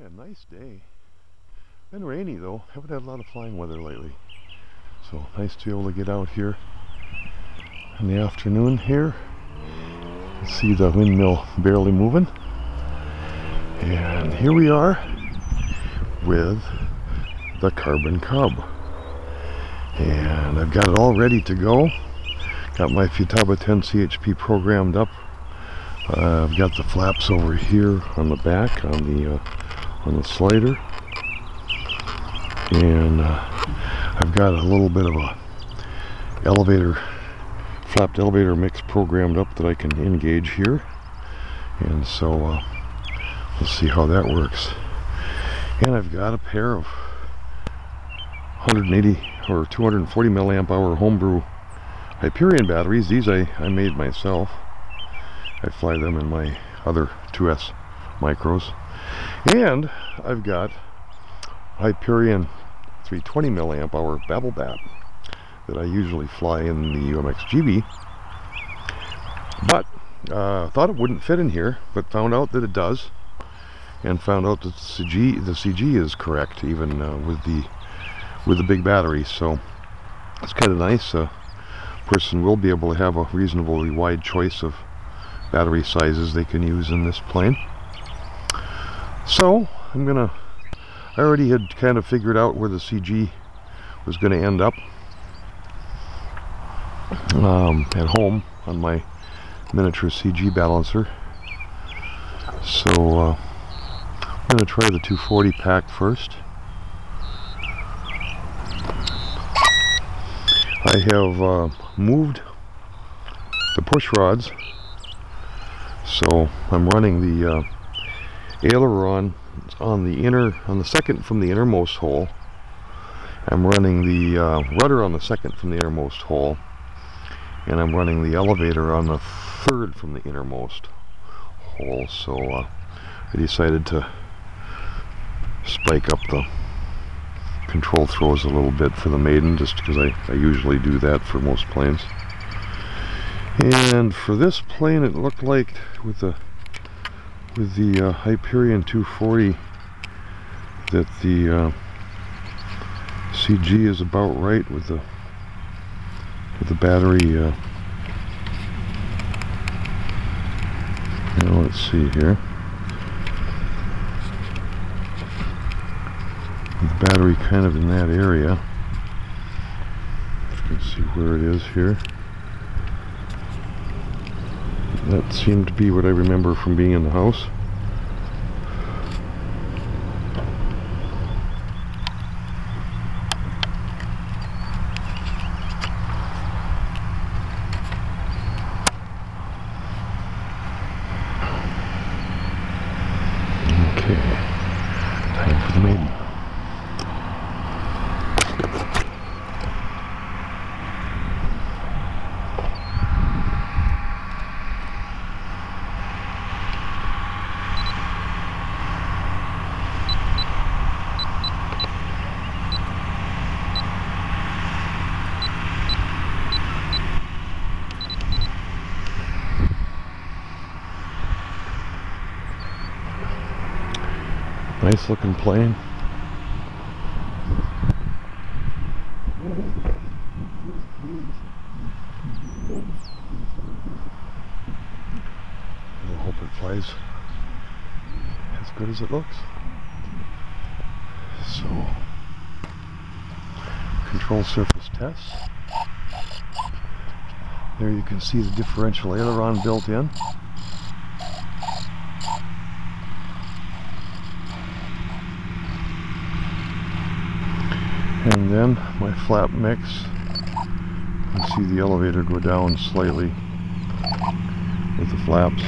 Yeah, nice day. Been rainy though. Haven't had a lot of flying weather lately. So nice to be able to get out here in the afternoon here. See the windmill barely moving. And here we are with the Carbon Cub. And I've got it all ready to go. Got my Futaba 10 CHP programmed up. I've got the flaps over here on the back on the slider. And I've got a little bit of a flapped elevator mix programmed up that I can engage here. And so we'll see how that works. And I've got a pair of 180 or 240 milliamp hour homebrew Hyperion batteries. These I made myself. I fly them in my other 2S micros. And I've got Hyperion 320 milliamp hour Babel bat that I usually fly in the UMX GB. But thought it wouldn't fit in here, but found out that it does, and found out that the CG is correct even with the big battery. So it's kind of nice. A person will be able to have a reasonably wide choice of battery sizes they can use in this plane. So I already had kind of figured out where the CG was going to end up at home on my miniature CG balancer. So I'm going to try the 240 pack first. I have moved the push rods, so I'm running the aileron on the second from the innermost hole. I'm running the rudder on the second from the innermost hole, and I'm running the elevator on the third from the innermost hole. So I decided to spike up the control throws a little bit for the Maiden, just because I usually do that for most planes. And for this plane, it looked like with the Hyperion 240 that the CG is about right with the battery. Now let's see here. The battery kind of in that area. You can see where it is here. That seemed to be what I remember from being in the house. Okay, time for the Maiden. Nice looking plane. I hope it flies as good as it looks. So, control surface tests. There you can see the differential aileron built in. And then my flap mix. You can see the elevator go down slightly with the flaps.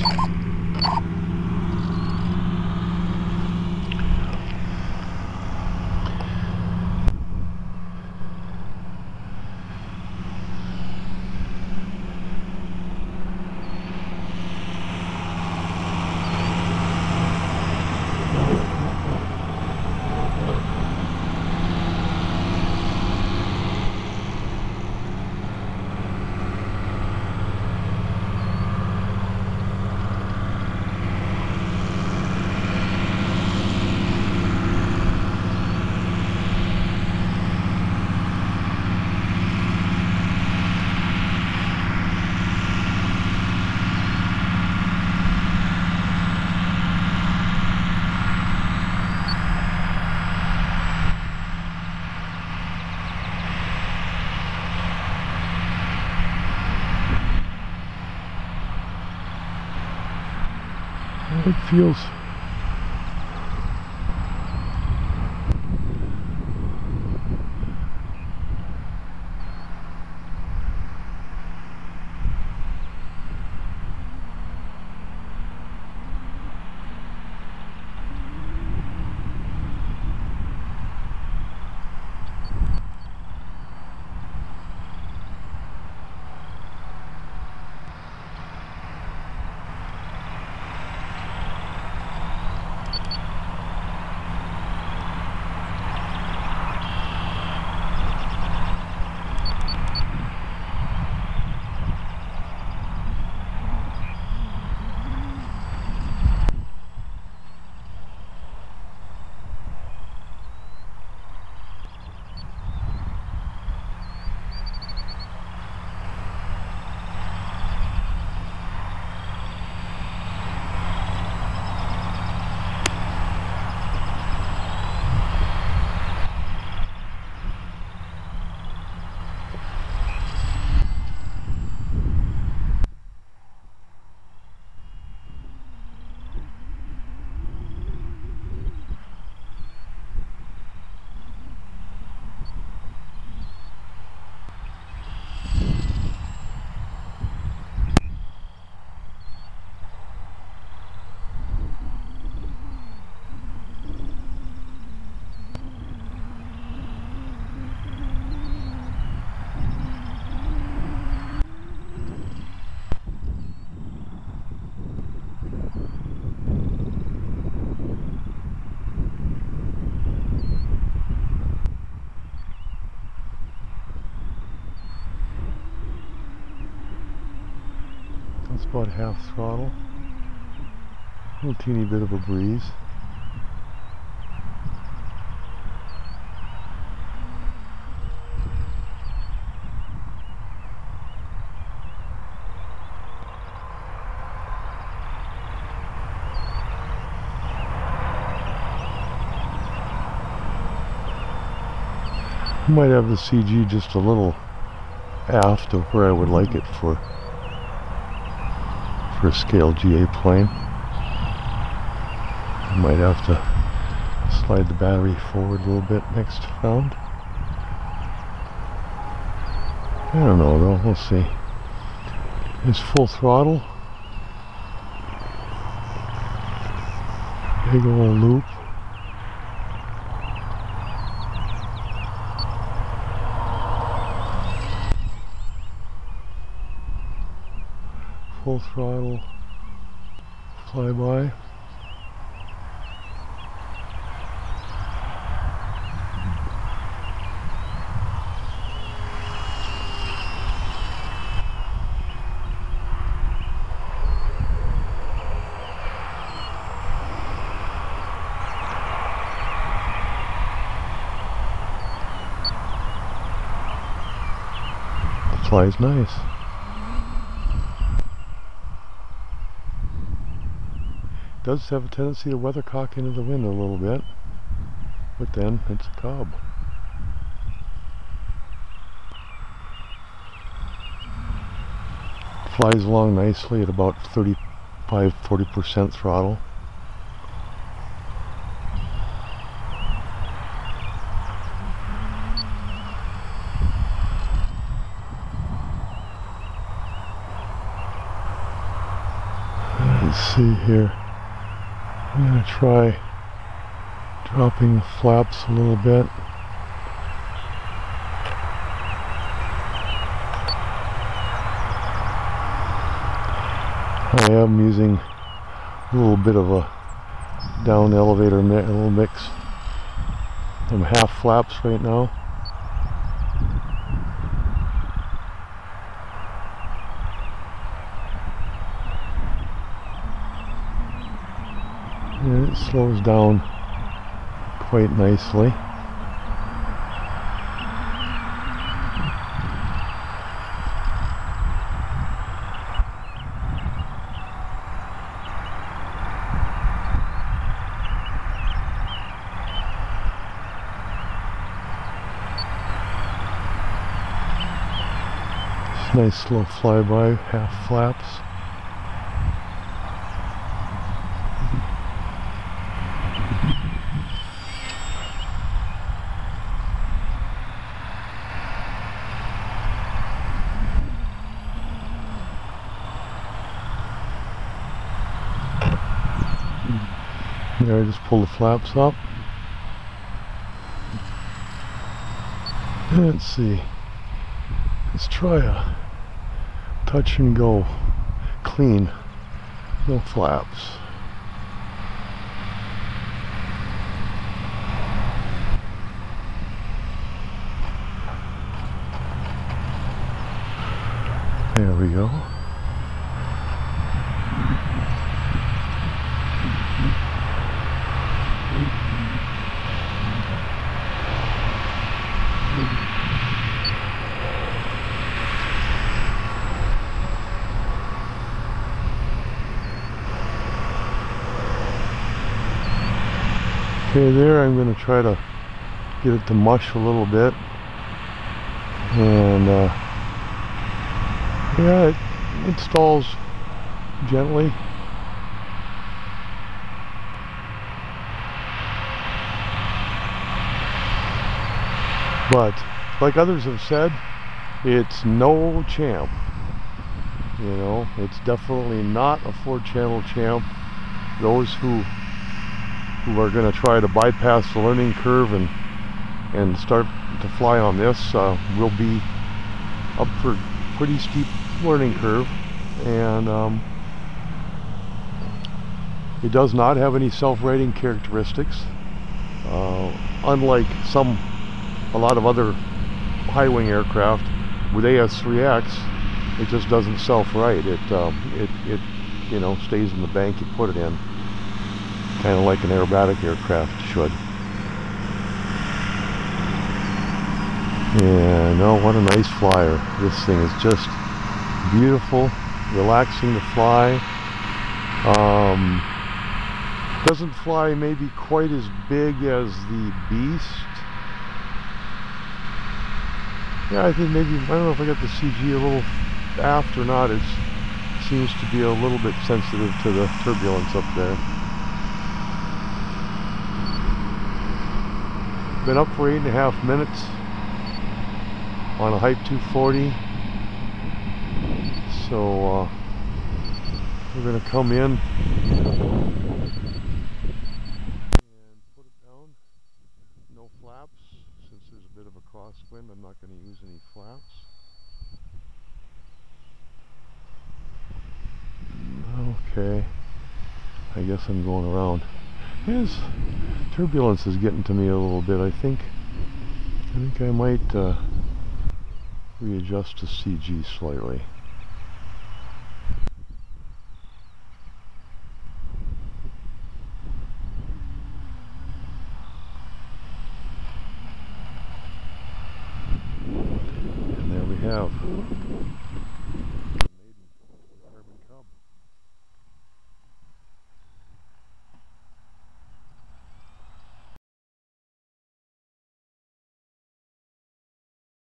It feels That's about half throttle. A little teeny bit of a breeze. I might have the CG just a little aft of where I would like it for a scale GA plane. I might have to slide the battery forward a little bit next round. I don't know though, we'll see. It's full throttle. Big old loop. Full throttle flyby. The fly's nice. Does have a tendency to weathercock into the wind a little bit, but then it's a Cub. Flies along nicely at about 35–40% throttle. Let's see here. I'm going to try dropping the flaps a little bit. I am using a little bit of a down elevator little mix. I'm half flaps right now. And it slows down quite nicely. It's nice slow flyby, half flaps. There, I just pull the flaps up. Let's see. Let's try a touch and go. Clean. No flaps. There we go. Okay, there I'm going to try to get it to mush a little bit, and yeah, it stalls gently. But like others have said, it's no champ. You know, it's definitely not a 4-channel champ. Those who are going to try to bypass the learning curve and start to fly on this will be up for pretty steep learning curve. And it does not have any self-righting characteristics, unlike a lot of other high-wing aircraft with AS3X. It just doesn't self-right. It you know, stays in the bank you put it in, kind of like an aerobatic aircraft should. And oh, what a nice flyer. This thing is just beautiful, relaxing to fly. Doesn't fly maybe quite as big as the Beast. Yeah, I think maybe, I don't know if I got the CG a little aft or not. It seems to be a little bit sensitive to the turbulence up there. Been up for 8.5 minutes on a Hype 240. So we're going to come in and put it down. No flaps. Since there's a bit of a crosswind, I'm not going to use any flaps. Okay, I guess I'm going around. Yes, turbulence is getting to me a little bit. I think I might readjust to CG slightly. And there we have